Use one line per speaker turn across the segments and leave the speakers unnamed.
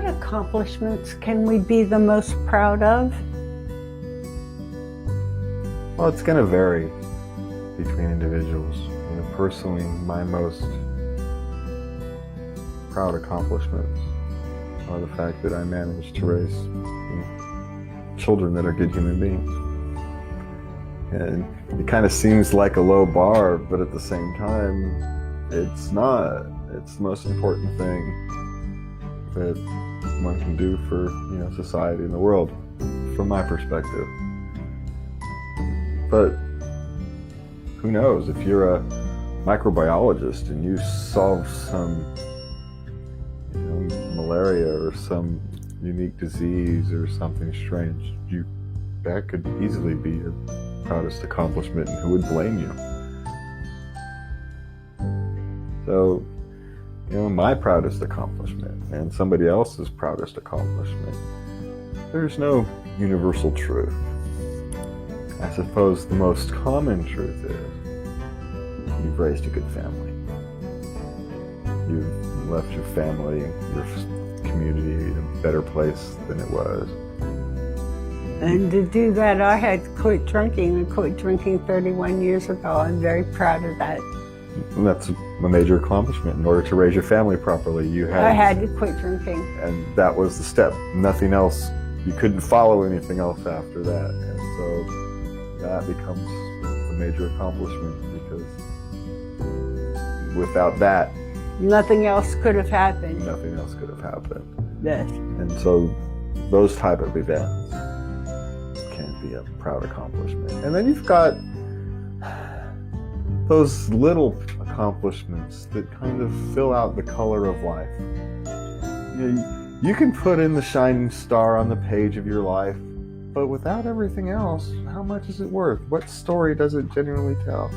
accomplishments can we be the most proud of?
Well, it's going to vary between individuals. Personally, my most proud accomplishments are the fact that I managed to raise children that are good human beings. And it kind of seems like a low bar, but at the same time, it's not. It's the most important thing that one can do for society and the world, from my perspective. But who knows, if you're a microbiologist and you solve some malaria or some unique disease or something strange, that could easily be your proudest accomplishment, and who would blame you? So, my proudest accomplishment and somebody else's proudest accomplishment, there's no universal truth. I suppose the most common truth is you've raised a good family. You've left your family, your community in a better place than it was.
And to do that, I had to quit drinking. I quit drinking 31 years ago. I'm very proud of that.
And that's a major accomplishment. In order to raise your family properly,
I had to quit drinking.
And that was the step. Nothing else. You couldn't follow anything else after that. And so that becomes a major accomplishment, because without that,
nothing else could have happened.
Nothing else could have happened.
Yes.
And so those type of events can be a proud accomplishment. And then you've got those little accomplishments that kind of fill out the color of life. You can put in the shining star on the page of your life, but without everything else, how much is it worth? What story does it genuinely tell?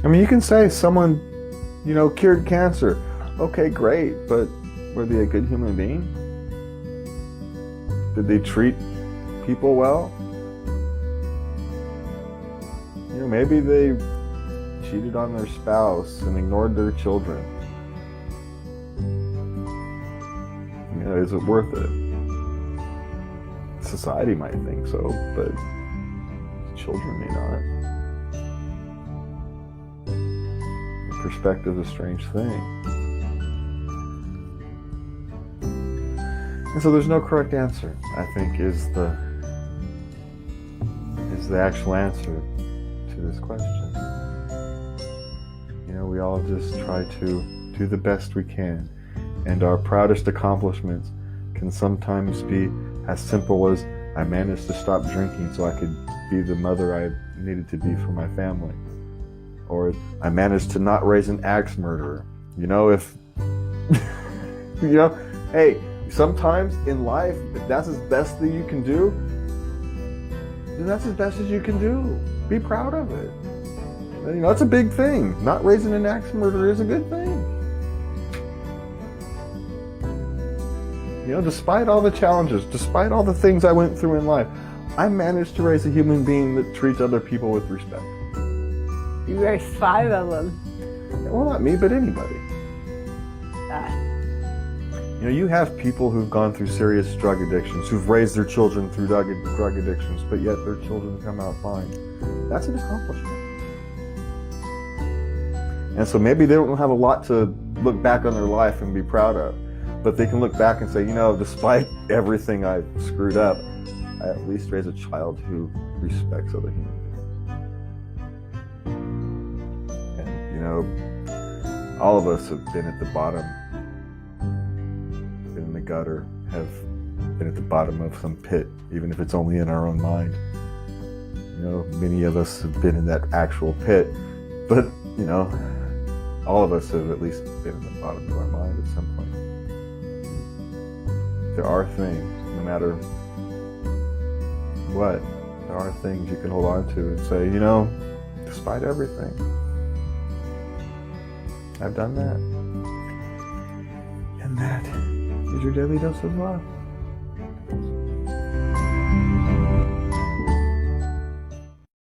I mean, you can say someone, cured cancer. Okay, great, but were they a good human being? Did they treat people well? Maybe they cheated on their spouse and ignored their children. Is it worth it? Society might think so, but children may not. Perspective is a strange thing. And so there's no correct answer, I think, is the actual answer to this question. We all just try to do the best we can, and our proudest accomplishments can sometimes be as simple as, I managed to stop drinking so I could be the mother I needed to be for my family. Or I managed to not raise an axe murderer. Hey, sometimes in life, if that's as best that you can do, then that's as best as you can do. Be proud of it. That's a big thing. Not raising an axe murderer is a good thing. Despite all the challenges, despite all the things I went through in life, I managed to raise a human being that treats other people with respect.
You raised 5 of them.
Well, not me, but anybody. You have people who've gone through serious drug addictions, who've raised their children through drug addictions, but yet their children come out fine. That's an accomplishment. And so maybe they don't have a lot to look back on their life and be proud of, but they can look back and say, despite everything I've screwed up, I at least raised a child who respects other human beings. And, all of us have been at the bottom, been in the gutter, have been at the bottom of some pit, even if it's only in our own mind. Many of us have been in that actual pit, but, all of us have at least been in the bottom of our mind at some point. There are things, no matter what, there are things you can hold on to and say, despite everything, I've done that. And that is your daily dose of love.